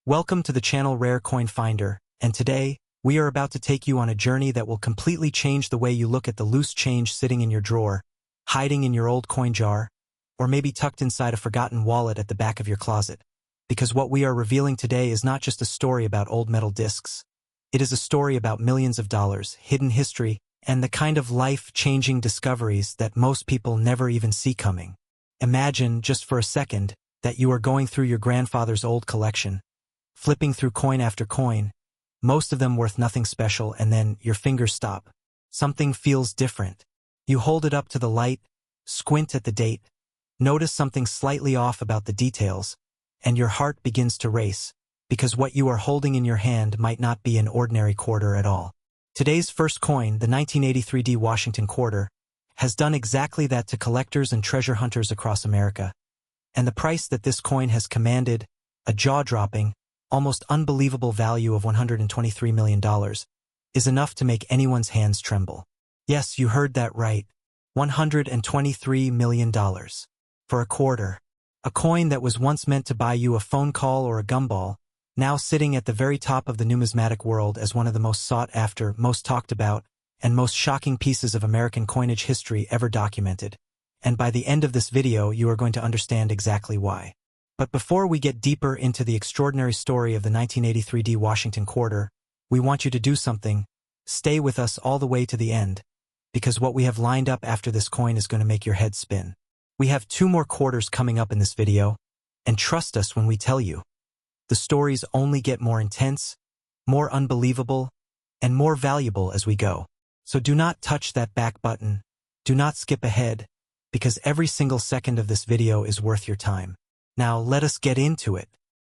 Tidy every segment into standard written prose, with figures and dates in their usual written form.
Welcome to the channel Rare Coin Finder, and today, we are about to take you on a journey that will completely change the way you look at the loose change sitting in your drawer, hiding in your old coin jar, or maybe tucked inside a forgotten wallet at the back of your closet. Because what we are revealing today is not just a story about old metal discs. It is a story about millions of dollars, hidden history, and the kind of life-changing discoveries that most people never even see coming. Imagine, just for a second, that you are going through your grandfather's old collection, flipping through coin after coin, most of them worth nothing special, and then your fingers stop. Something feels different. You hold it up to the light, squint at the date, notice something slightly off about the details, and your heart begins to race, because what you are holding in your hand might not be an ordinary quarter at all. Today's first coin, the 1983 D Washington quarter, has done exactly that to collectors and treasure hunters across America. And the price that this coin has commanded, a jaw-dropping, almost unbelievable value of $123 million, is enough to make anyone's hands tremble. Yes, you heard that right. $123 million. For a quarter. A coin that was once meant to buy you a phone call or a gumball, now sitting at the very top of the numismatic world as one of the most sought-after, most talked about, and most shocking pieces of American coinage history ever documented. And by the end of this video, you are going to understand exactly why. But before we get deeper into the extraordinary story of the 1983 D Washington quarter, we want you to do something. Stay with us all the way to the end, because what we have lined up after this coin is going to make your head spin. We have 2 more quarters coming up in this video, and trust us when we tell you. The stories only get more intense, more unbelievable, and more valuable as we go. So do not touch that back button, do not skip ahead, because every single second of this video is worth your time. Now let us get into it.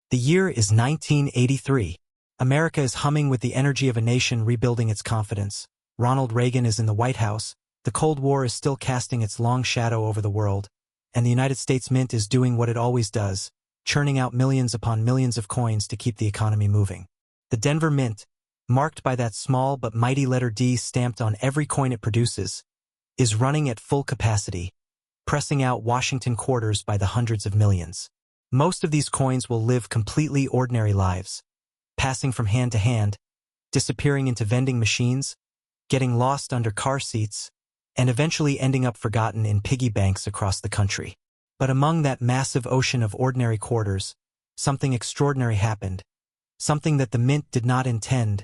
The year is 1983. America is humming with the energy of a nation rebuilding its confidence. Ronald Reagan is in the White House, the Cold War is still casting its long shadow over the world, and the United States Mint is doing what it always does, churning out millions upon millions of coins to keep the economy moving. The Denver Mint, marked by that small but mighty letter D stamped on every coin it produces, is running at full capacity, pressing out Washington quarters by the hundreds of millions. Most of these coins will live completely ordinary lives, passing from hand to hand, disappearing into vending machines, getting lost under car seats, and eventually ending up forgotten in piggy banks across the country. But among that massive ocean of ordinary quarters, something extraordinary happened, something that the Mint did not intend,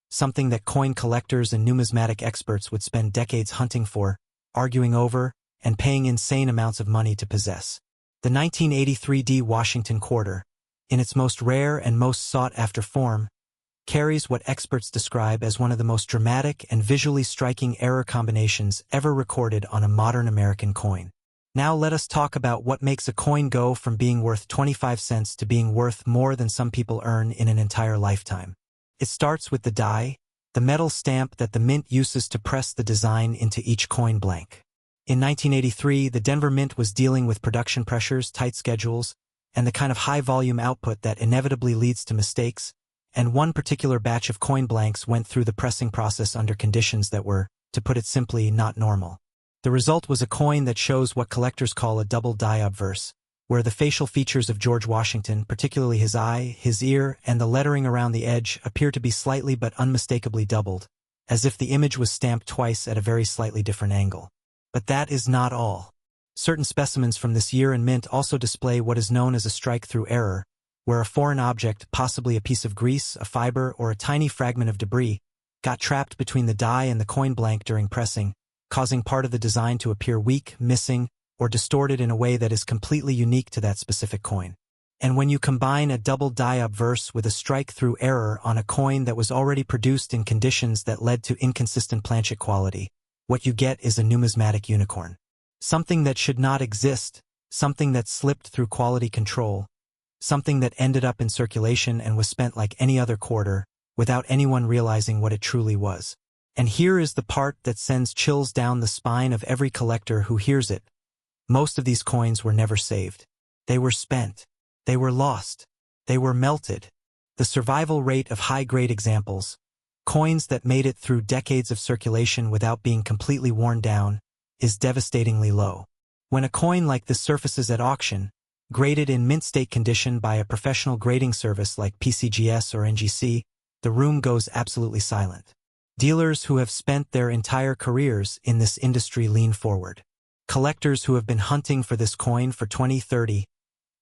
something that coin collectors and numismatic experts would spend decades hunting for, arguing over, and paying insane amounts of money to possess. The 1983 D Washington quarter, in its most rare and most sought-after form, carries what experts describe as one of the most dramatic and visually striking error combinations ever recorded on a modern American coin. Now let us talk about what makes a coin go from being worth 25 cents to being worth more than some people earn in an entire lifetime. It starts with the die, the metal stamp that the Mint uses to press the design into each coin blank. In 1983, the Denver Mint was dealing with production pressures, tight schedules, and the kind of high-volume output that inevitably leads to mistakes, and one particular batch of coin blanks went through the pressing process under conditions that were, to put it simply, not normal. The result was a coin that shows what collectors call a double die obverse, where the facial features of George Washington, particularly his eye, his ear, and the lettering around the edge, appear to be slightly but unmistakably doubled, as if the image was stamped twice at a very slightly different angle. But that is not all. Certain specimens from this year in Mint also display what is known as a strike-through error, where a foreign object, possibly a piece of grease, a fiber, or a tiny fragment of debris, got trapped between the die and the coin blank during pressing, causing part of the design to appear weak, missing, or distorted in a way that is completely unique to that specific coin. And when you combine a double die obverse with a strike-through error on a coin that was already produced in conditions that led to inconsistent planchet quality, what you get is a numismatic unicorn. Something that should not exist, something that slipped through quality control, something that ended up in circulation and was spent like any other quarter, without anyone realizing what it truly was. And here is the part that sends chills down the spine of every collector who hears it. Most of these coins were never saved. They were spent. They were lost. They were melted. The survival rate of high-grade examples, coins that made it through decades of circulation without being completely worn down, is devastatingly low. When a coin like this surfaces at auction, Graded in mint state condition by a professional grading service like PCGS or NGC, the room goes absolutely silent. Dealers who have spent their entire careers in this industry lean forward. Collectors who have been hunting for this coin for 20, 30,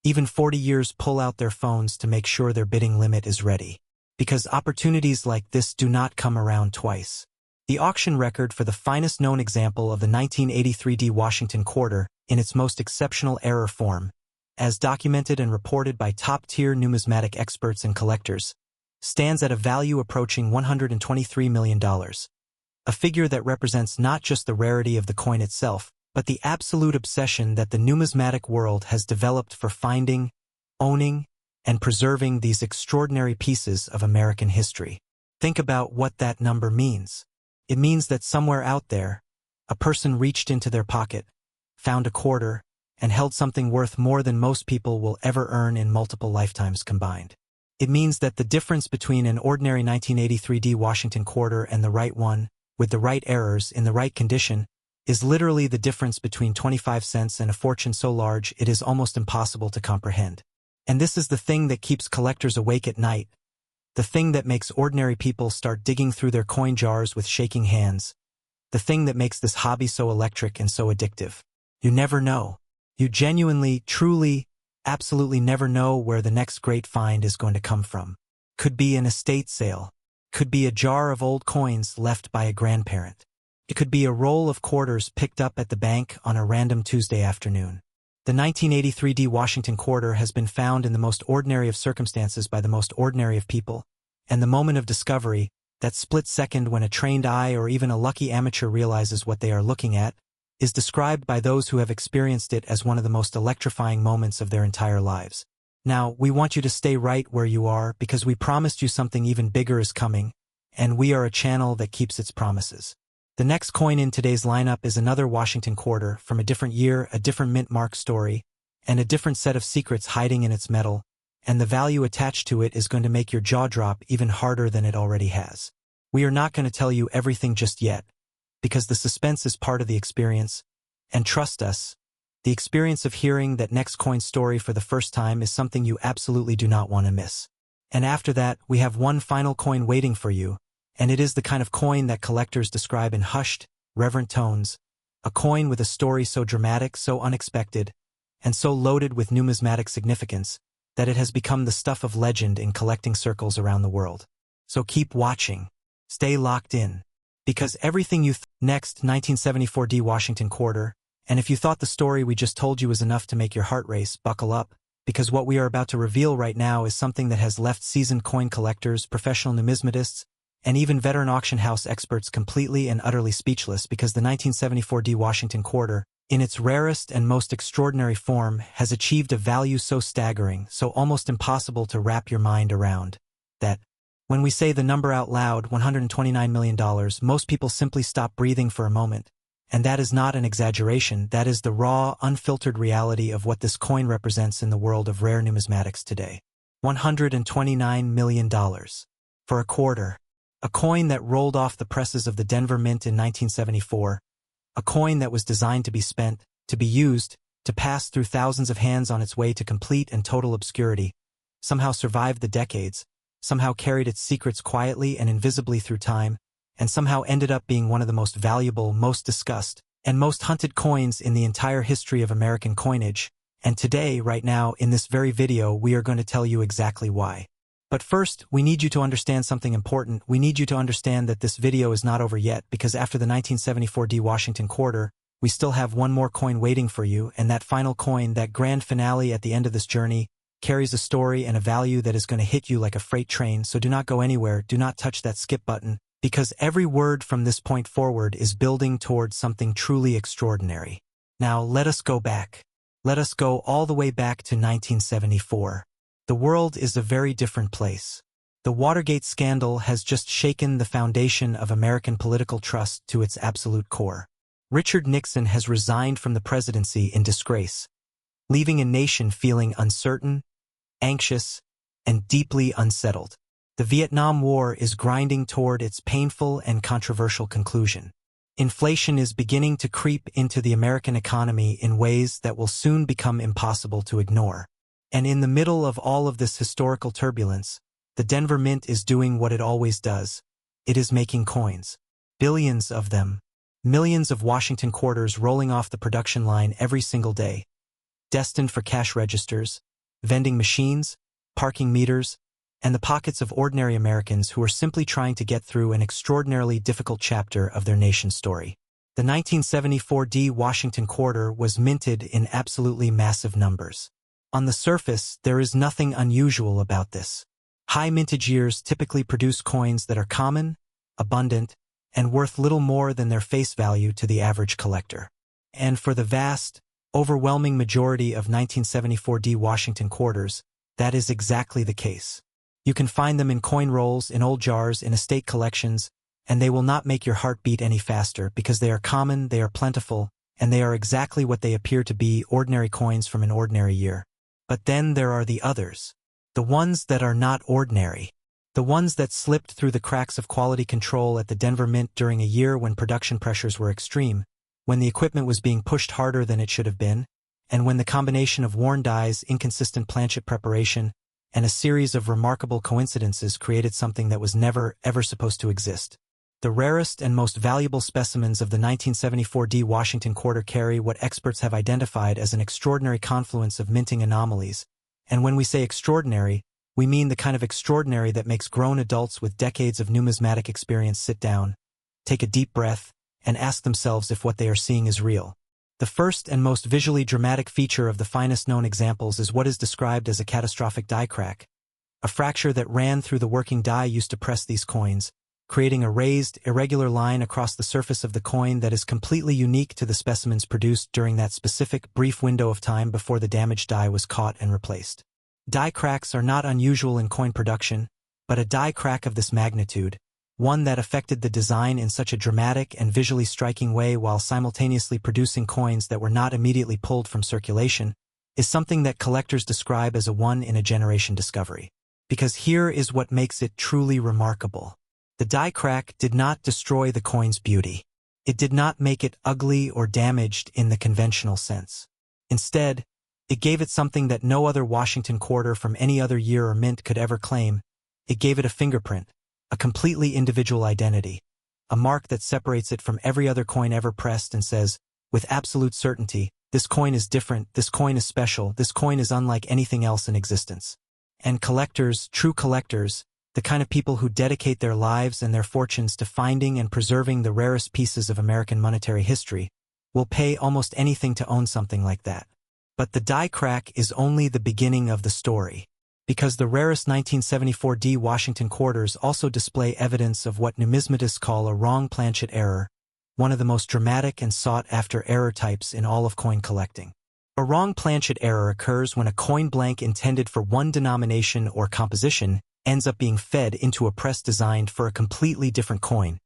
even 40 years pull out their phones to make sure their bidding limit is ready. Because opportunities like this do not come around twice. The auction record for the finest known example of the 1983 D Washington quarter in its most exceptional error form, as documented and reported by top-tier numismatic experts and collectors, stands at a value approaching $123 million, a figure that represents not just the rarity of the coin itself, but the absolute obsession that the numismatic world has developed for finding, owning, and preserving these extraordinary pieces of American history. Think about what that number means. It means that somewhere out there, a person reached into their pocket, found a quarter, and held something worth more than most people will ever earn in multiple lifetimes combined. It means that the difference between an ordinary 1983 D Washington quarter and the right one, with the right errors in the right condition, is literally the difference between 25 cents and a fortune so large it is almost impossible to comprehend. And this is the thing that keeps collectors awake at night, the thing that makes ordinary people start digging through their coin jars with shaking hands, the thing that makes this hobby so electric and so addictive. You never know. You genuinely, truly, absolutely never know where the next great find is going to come from. Could be an estate sale. Could be a jar of old coins left by a grandparent. It could be a roll of quarters picked up at the bank on a random Tuesday afternoon. The 1983 D Washington quarter has been found in the most ordinary of circumstances by the most ordinary of people, and the moment of discovery, that split second when a trained eye or even a lucky amateur realizes what they are looking at, is described by those who have experienced it as one of the most electrifying moments of their entire lives. Now, we want you to stay right where you are because we promised you something even bigger is coming, and we are a channel that keeps its promises. The next coin in today's lineup is another Washington quarter from a different year, a different mint mark story, and a different set of secrets hiding in its metal, and the value attached to it is going to make your jaw drop even harder than it already has. We are not going to tell you everything just yet, because the suspense is part of the experience, and trust us, the experience of hearing that next coin story for the first time is something you absolutely do not want to miss. And after that, we have one final coin waiting for you, and it is the kind of coin that collectors describe in hushed, reverent tones, a coin with a story so dramatic, so unexpected, and so loaded with numismatic significance that it has become the stuff of legend in collecting circles around the world. So keep watching. Stay locked in. Because everything you next 1974 D Washington quarter, and if you thought the story we just told you was enough to make your heart race, buckle up, because what we are about to reveal right now is something that has left seasoned coin collectors, professional numismatists, and even veteran auction house experts completely and utterly speechless because the 1974 D Washington quarter, in its rarest and most extraordinary form, has achieved a value so staggering, so almost impossible to wrap your mind around, that, when we say the number out loud, $129 million, most people simply stop breathing for a moment. And that is not an exaggeration, that is the raw, unfiltered reality of what this coin represents in the world of rare numismatics today. $129 million. For a quarter. A coin that rolled off the presses of the Denver Mint in 1974. A coin that was designed to be spent, to be used, to pass through thousands of hands on its way to complete and total obscurity, somehow survived the decades, somehow carried its secrets quietly and invisibly through time, and somehow ended up being one of the most valuable, most discussed, and most hunted coins in the entire history of American coinage. And today, right now, in this very video, we are going to tell you exactly why. But first, we need you to understand something important. We need you to understand that this video is not over yet, because after the 1974 D Washington quarter, we still have one more coin waiting for you, and that final coin, that grand finale at the end of this journey, carries a story and a value that is going to hit you like a freight train, so do not go anywhere, do not touch that skip button, because every word from this point forward is building towards something truly extraordinary. Now, let us go back. Let us go all the way back to 1974. The world is a very different place. The Watergate scandal has just shaken the foundation of American political trust to its absolute core. Richard Nixon has resigned from the presidency in disgrace, leaving a nation feeling uncertain, anxious, and deeply unsettled. The Vietnam War is grinding toward its painful and controversial conclusion. Inflation is beginning to creep into the American economy in ways that will soon become impossible to ignore. And in the middle of all of this historical turbulence, the Denver Mint is doing what it always does. It is making coins. Billions of them. Millions of Washington quarters rolling off the production line every single day. Destined for cash registers, vending machines, parking meters, and the pockets of ordinary Americans who are simply trying to get through an extraordinarily difficult chapter of their nation's story. The 1974 Washington quarter was minted in absolutely massive numbers. On the surface, there is nothing unusual about this. High mintage years typically produce coins that are common, abundant, and worth little more than their face value to the average collector. And for the vast, overwhelming majority of 1974 Washington quarters, that is exactly the case. You can find them in coin rolls, in old jars, in estate collections, and they will not make your heart beat any faster because they are common, they are plentiful, and they are exactly what they appear to be, ordinary coins from an ordinary year. But then there are the others. The ones that are not ordinary. The ones that slipped through the cracks of quality control at the Denver Mint during a year when production pressures were extreme, when the equipment was being pushed harder than it should have been, and when the combination of worn dies, inconsistent planchet preparation, and a series of remarkable coincidences created something that was never, ever supposed to exist. The rarest and most valuable specimens of the 1974 Washington quarter carry what experts have identified as an extraordinary confluence of minting anomalies, and when we say extraordinary, we mean the kind of extraordinary that makes grown adults with decades of numismatic experience sit down, take a deep breath, and ask themselves if what they are seeing is real. The first and most visually dramatic feature of the finest known examples is what is described as a catastrophic die crack. A fracture that ran through the working die used to press these coins, creating a raised, irregular line across the surface of the coin that is completely unique to the specimens produced during that specific, brief window of time before the damaged die was caught and replaced. Die cracks are not unusual in coin production, but a die crack of this magnitude, one that affected the design in such a dramatic and visually striking way while simultaneously producing coins that were not immediately pulled from circulation, is something that collectors describe as a one-in-a-generation discovery. Because here is what makes it truly remarkable. The die crack did not destroy the coin's beauty. It did not make it ugly or damaged in the conventional sense. Instead, it gave it something that no other Washington quarter from any other year or mint could ever claim. It gave it a fingerprint, a completely individual identity, a mark that separates it from every other coin ever pressed and says, with absolute certainty, this coin is different, this coin is special, this coin is unlike anything else in existence. And collectors, true collectors, the kind of people who dedicate their lives and their fortunes to finding and preserving the rarest pieces of American monetary history, will pay almost anything to own something like that. But the die crack is only the beginning of the story. Because the rarest 1974 Washington quarters also display evidence of what numismatists call a wrong planchet error, one of the most dramatic and sought-after error types in all of coin collecting. A wrong planchet error occurs when a coin blank intended for one denomination or composition ends up being fed into a press designed for a completely different coin,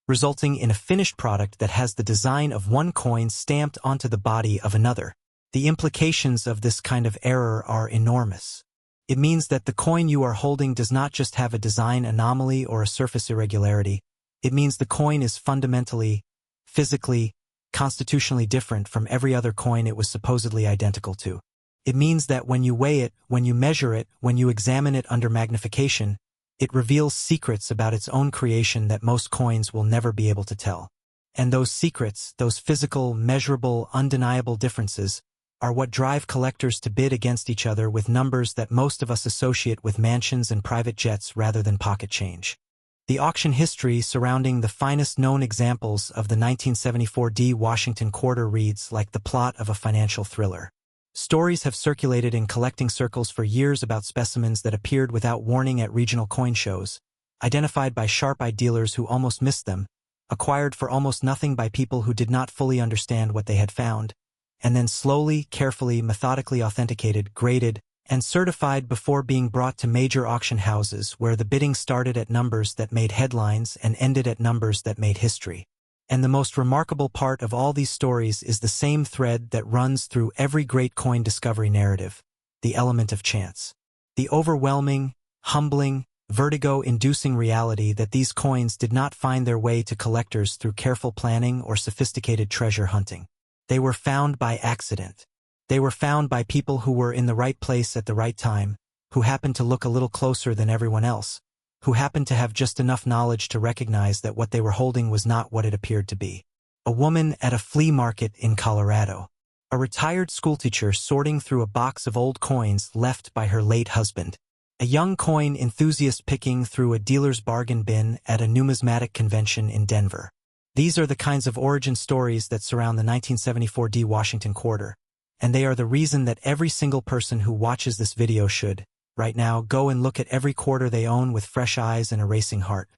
resulting in a finished product that has the design of one coin stamped onto the body of another. The implications of this kind of error are enormous. It means that the coin you are holding does not just have a design anomaly or a surface irregularity. It means the coin is fundamentally, physically, constitutionally different from every other coin it was supposedly identical to. It means that when you weigh it, when you measure it, when you examine it under magnification, it reveals secrets about its own creation that most coins will never be able to tell. And those secrets, those physical, measurable, undeniable differences, are what drive collectors to bid against each other with numbers that most of us associate with mansions and private jets rather than pocket change. The auction history surrounding the finest known examples of the 1974 Washington quarter reads like the plot of a financial thriller. Stories have circulated in collecting circles for years about specimens that appeared without warning at regional coin shows, identified by sharp-eyed dealers who almost missed them, acquired for almost nothing by people who did not fully understand what they had found, and then slowly, carefully, methodically authenticated, graded, and certified before being brought to major auction houses where the bidding started at numbers that made headlines and ended at numbers that made history. And the most remarkable part of all these stories is the same thread that runs through every great coin discovery narrative, the element of chance. The overwhelming, humbling, vertigo-inducing reality that these coins did not find their way to collectors through careful planning or sophisticated treasure hunting. They were found by accident. They were found by people who were in the right place at the right time, who happened to look a little closer than everyone else, who happened to have just enough knowledge to recognize that what they were holding was not what it appeared to be. A woman at a flea market in Colorado. A retired schoolteacher sorting through a box of old coins left by her late husband. A young coin enthusiast picking through a dealer's bargain bin at a numismatic convention in Denver. These are the kinds of origin stories that surround the 1974 D Washington quarter, and they are the reason that every single person who watches this video should, right now, go and look at every quarter they own with fresh eyes and a racing heart.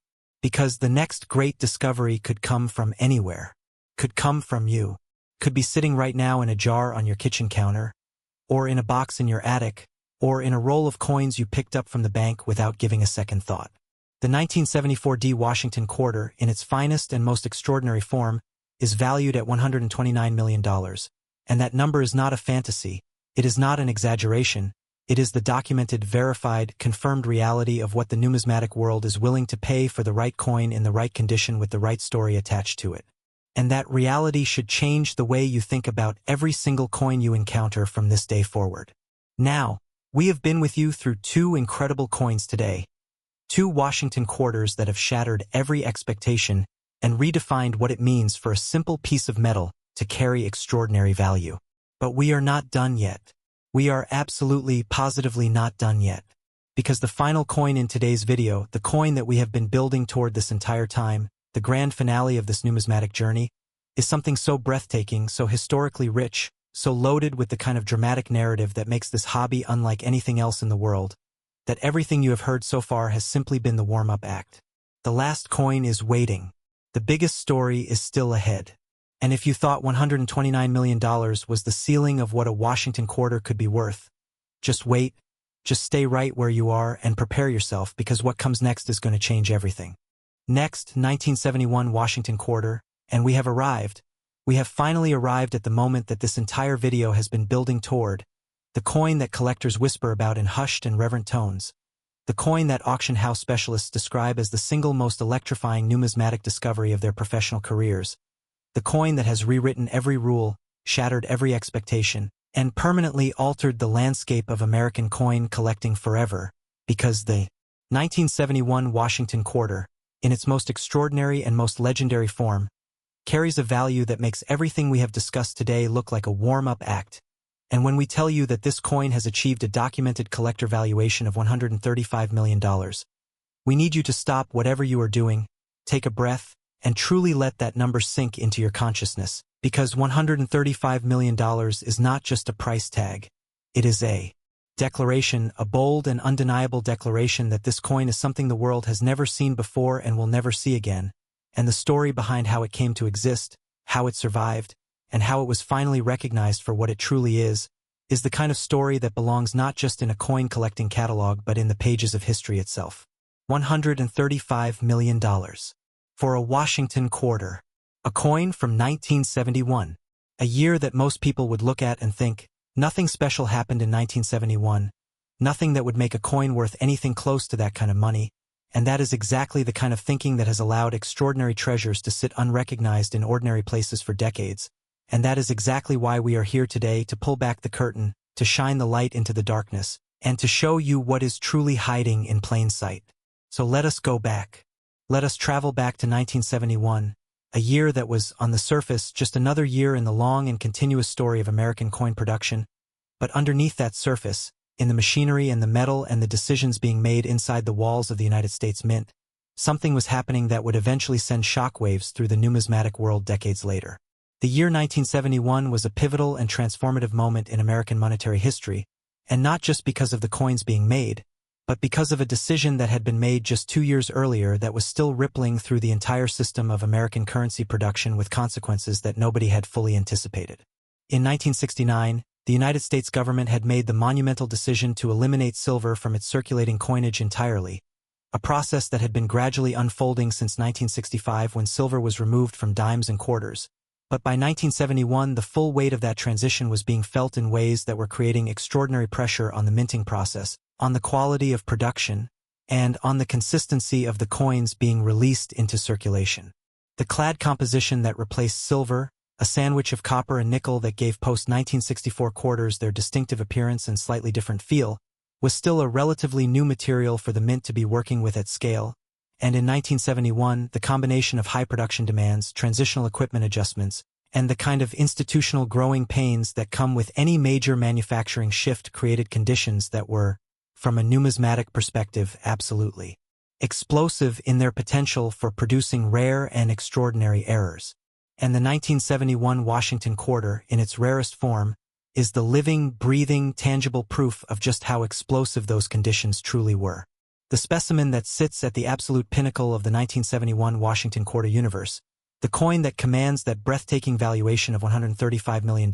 Because the next great discovery could come from anywhere. Could come from you. Could be sitting right now in a jar on your kitchen counter, or in a box in your attic, or in a roll of coins you picked up from the bank without giving a second thought. The 1974 D Washington quarter, in its finest and most extraordinary form, is valued at $129 million. And that number is not a fantasy, it is not an exaggeration, it is the documented, verified, confirmed reality of what the numismatic world is willing to pay for the right coin in the right condition with the right story attached to it. And that reality should change the way you think about every single coin you encounter from this day forward. Now, we have been with you through two incredible coins today. Two Washington quarters that have shattered every expectation and redefined what it means for a simple piece of metal to carry extraordinary value. But we are not done yet. We are absolutely, positively not done yet. Because the final coin in today's video, the coin that we have been building toward this entire time, the grand finale of this numismatic journey, is something so breathtaking, so historically rich, so loaded with the kind of dramatic narrative that makes this hobby unlike anything else in the world, that everything you have heard so far has simply been the warm-up act. The last coin is waiting. The biggest story is still ahead. And if you thought $129 million was the ceiling of what a Washington quarter could be worth, just wait, just stay right where you are and prepare yourself, because what comes next is going to change everything. Next, 1971 Washington quarter, and we have arrived. We have finally arrived at the moment that this entire video has been building toward, the coin that collectors whisper about in hushed and reverent tones, the coin that auction house specialists describe as the single most electrifying numismatic discovery of their professional careers, the coin that has rewritten every rule, shattered every expectation, and permanently altered the landscape of American coin collecting forever, because the 1971 Washington quarter, in its most extraordinary and most legendary form, carries a value that makes everything we have discussed today look like a warm-up act. And when we tell you that this coin has achieved a documented collector valuation of $135 million, we need you to stop whatever you are doing, take a breath, and truly let that number sink into your consciousness, because $135 million is not just a price tag. It is a declaration, a bold and undeniable declaration that this coin is something the world has never seen before and will never see again, and the story behind how it came to exist, how it survived, and how it was finally recognized for what it truly is the kind of story that belongs not just in a coin collecting catalog but in the pages of history itself. $135 million. For a Washington quarter. A coin from 1971. A year that most people would look at and think, nothing special happened in 1971, nothing that would make a coin worth anything close to that kind of money, and that is exactly the kind of thinking that has allowed extraordinary treasures to sit unrecognized in ordinary places for decades, and that is exactly why we are here today, to pull back the curtain, to shine the light into the darkness, and to show you what is truly hiding in plain sight. So let us go back. Let us travel back to 1971, a year that was, on the surface, just another year in the long and continuous story of American coin production, but underneath that surface, in the machinery and the metal and the decisions being made inside the walls of the United States Mint, something was happening that would eventually send shockwaves through the numismatic world decades later. The year 1971 was a pivotal and transformative moment in American monetary history, and not just because of the coins being made, but because of a decision that had been made just 2 years earlier that was still rippling through the entire system of American currency production with consequences that nobody had fully anticipated. In 1969, the United States government had made the monumental decision to eliminate silver from its circulating coinage entirely, a process that had been gradually unfolding since 1965 when silver was removed from dimes and quarters. But by 1971, the full weight of that transition was being felt in ways that were creating extraordinary pressure on the minting process, on the quality of production, and on the consistency of the coins being released into circulation. The clad composition that replaced silver, a sandwich of copper and nickel that gave post-1964 quarters their distinctive appearance and slightly different feel, was still a relatively new material for the mint to be working with at scale, and in 1971, the combination of high production demands, transitional equipment adjustments, and the kind of institutional growing pains that come with any major manufacturing shift created conditions that were, from a numismatic perspective, absolutely explosive in their potential for producing rare and extraordinary errors. And the 1971 Washington Quarter, in its rarest form, is the living, breathing, tangible proof of just how explosive those conditions truly were. The specimen that sits at the absolute pinnacle of the 1971 Washington Quarter universe, the coin that commands that breathtaking valuation of $135 million,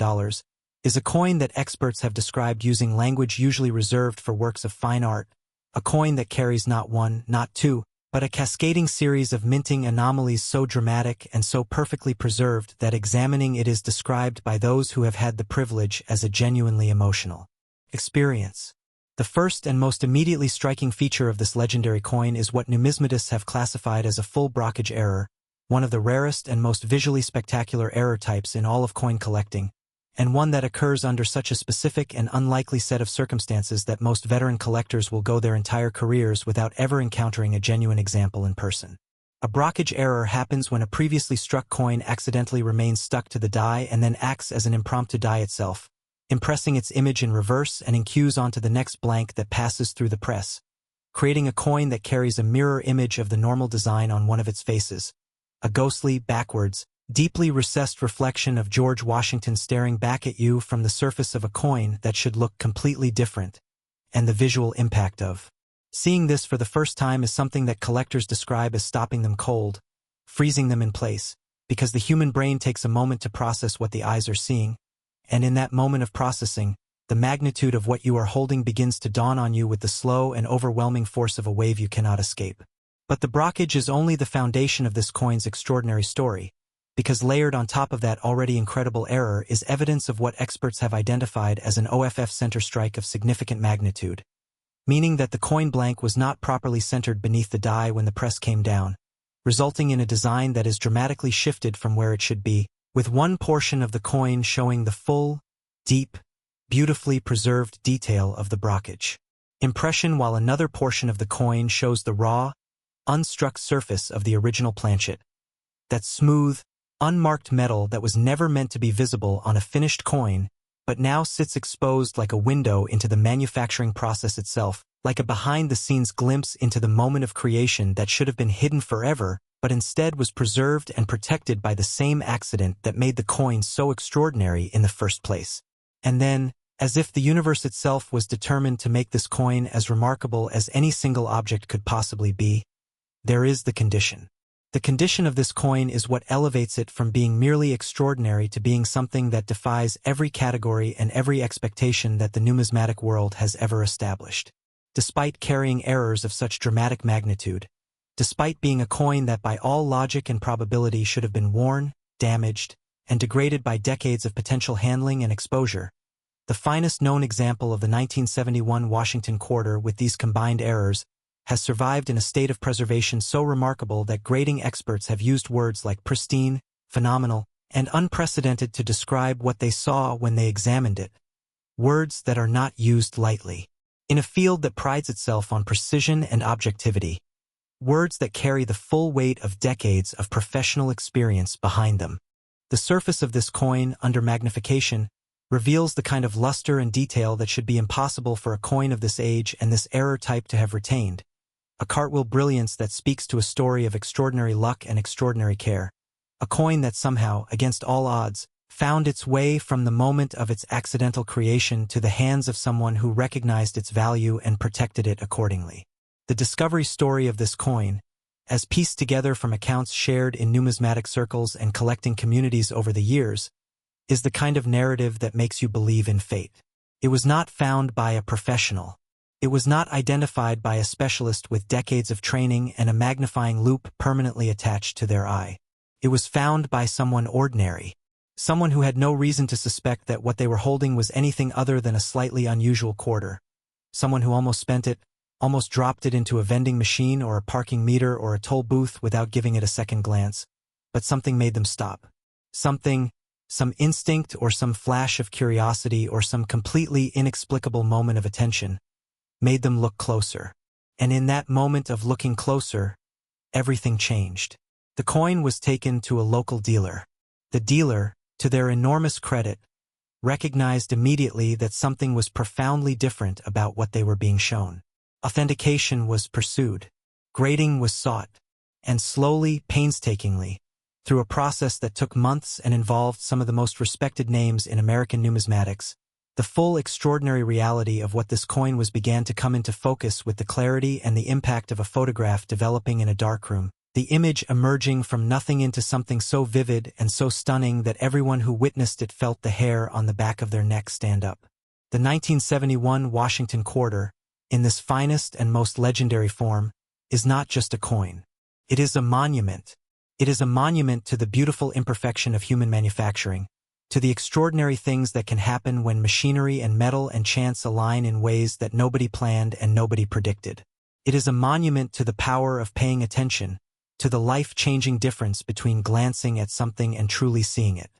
is a coin that experts have described using language usually reserved for works of fine art, a coin that carries not one, not two, but a cascading series of minting anomalies so dramatic and so perfectly preserved that examining it is described by those who have had the privilege as a genuinely emotional experience. The first and most immediately striking feature of this legendary coin is what numismatists have classified as a full brockage error, one of the rarest and most visually spectacular error types in all of coin collecting, and one that occurs under such a specific and unlikely set of circumstances that most veteran collectors will go their entire careers without ever encountering a genuine example in person. A brockage error happens when a previously struck coin accidentally remains stuck to the die and then acts as an impromptu die itself, impressing its image in reverse and encues onto the next blank that passes through the press, creating a coin that carries a mirror image of the normal design on one of its faces, a ghostly, backwards, deeply recessed reflection of George Washington staring back at you from the surface of a coin that should look completely different, and the visual impact of seeing this for the first time is something that collectors describe as stopping them cold, freezing them in place, because the human brain takes a moment to process what the eyes are seeing, and in that moment of processing, the magnitude of what you are holding begins to dawn on you with the slow and overwhelming force of a wave you cannot escape. But the brockage is only the foundation of this coin's extraordinary story, because layered on top of that already incredible error is evidence of what experts have identified as an OFF center strike of significant magnitude, meaning that the coin blank was not properly centered beneath the die when the press came down, resulting in a design that is dramatically shifted from where it should be, with one portion of the coin showing the full, deep, beautifully preserved detail of the brockage impression, while another portion of the coin shows the raw, unstruck surface of the original planchet. That smooth, unmarked metal that was never meant to be visible on a finished coin, but now sits exposed like a window into the manufacturing process itself, like a behind-the-scenes glimpse into the moment of creation that should have been hidden forever, but instead was preserved and protected by the same accident that made the coin so extraordinary in the first place. And then, as if the universe itself was determined to make this coin as remarkable as any single object could possibly be, there is the condition. The condition of this coin is what elevates it from being merely extraordinary to being something that defies every category and every expectation that the numismatic world has ever established. Despite carrying errors of such dramatic magnitude, despite being a coin that by all logic and probability should have been worn, damaged, and degraded by decades of potential handling and exposure, the finest known example of the 1971 Washington Quarter with these combined errors has survived in a state of preservation so remarkable that grading experts have used words like pristine, phenomenal, and unprecedented to describe what they saw when they examined it. Words that are not used lightly. In a field that prides itself on precision and objectivity, words that carry the full weight of decades of professional experience behind them. The surface of this coin, under magnification, reveals the kind of luster and detail that should be impossible for a coin of this age and this error type to have retained. A cartwheel brilliance that speaks to a story of extraordinary luck and extraordinary care. A coin that somehow, against all odds, found its way from the moment of its accidental creation to the hands of someone who recognized its value and protected it accordingly. The discovery story of this coin, as pieced together from accounts shared in numismatic circles and collecting communities over the years, is the kind of narrative that makes you believe in fate. It was not found by a professional. It was not identified by a specialist with decades of training and a magnifying loupe permanently attached to their eye. It was found by someone ordinary, someone who had no reason to suspect that what they were holding was anything other than a slightly unusual quarter, someone who almost spent it, almost dropped it into a vending machine or a parking meter or a toll booth without giving it a second glance. But something made them stop. Something, some instinct or some flash of curiosity or some completely inexplicable moment of attention, made them look closer. And in that moment of looking closer, everything changed. The coin was taken to a local dealer. The dealer, to their enormous credit, recognized immediately that something was profoundly different about what they were being shown. Authentication was pursued. Grading was sought. And slowly, painstakingly, through a process that took months and involved some of the most respected names in American numismatics, the full extraordinary reality of what this coin was began to come into focus with the clarity and the impact of a photograph developing in a darkroom, the image emerging from nothing into something so vivid and so stunning that everyone who witnessed it felt the hair on the back of their neck stand up. The 1971 Washington quarter, in this finest and most legendary form, is not just a coin. It is a monument. It is a monument to the beautiful imperfection of human manufacturing, to the extraordinary things that can happen when machinery and metal and chance align in ways that nobody planned and nobody predicted. It is a monument to the power of paying attention, to the life-changing difference between glancing at something and truly seeing it.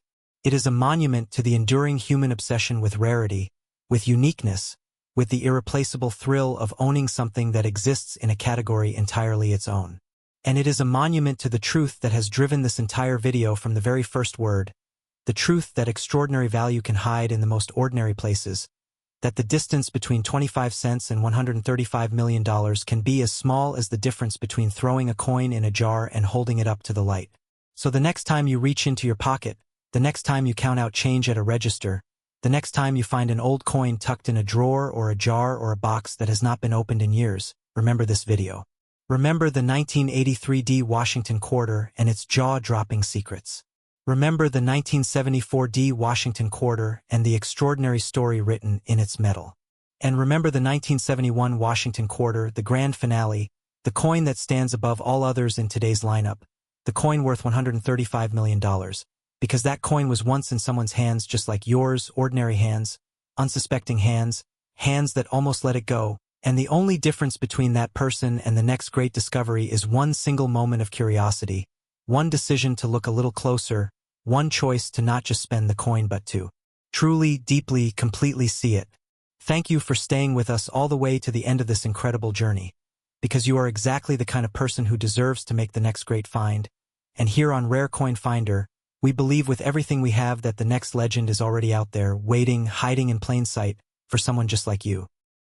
It is a monument to the enduring human obsession with rarity, with uniqueness, with the irreplaceable thrill of owning something that exists in a category entirely its own. And it is a monument to the truth that has driven this entire video from the very first word, the truth that extraordinary value can hide in the most ordinary places, that the distance between 25 cents and $135 million can be as small as the difference between throwing a coin in a jar and holding it up to the light. So the next time you reach into your pocket, the next time you count out change at a register, the next time you find an old coin tucked in a drawer or a jar or a box that has not been opened in years, remember this video. Remember the 1983 Washington quarter and its jaw-dropping secrets. Remember the 1974 Washington quarter and the extraordinary story written in its metal. And remember the 1971 Washington quarter, the grand finale, the coin that stands above all others in today's lineup, the coin worth $135 million. Because that coin was once in someone's hands just like yours, ordinary hands, unsuspecting hands, hands that almost let it go, and the only difference between that person and the next great discovery is one single moment of curiosity, one decision to look a little closer, one choice to not just spend the coin but to truly, deeply, completely see it. Thank you for staying with us all the way to the end of this incredible journey, because you are exactly the kind of person who deserves to make the next great find, and here on Rare Coin Finder, we believe with everything we have that the next legend is already out there, waiting, hiding in plain sight, for someone just like you.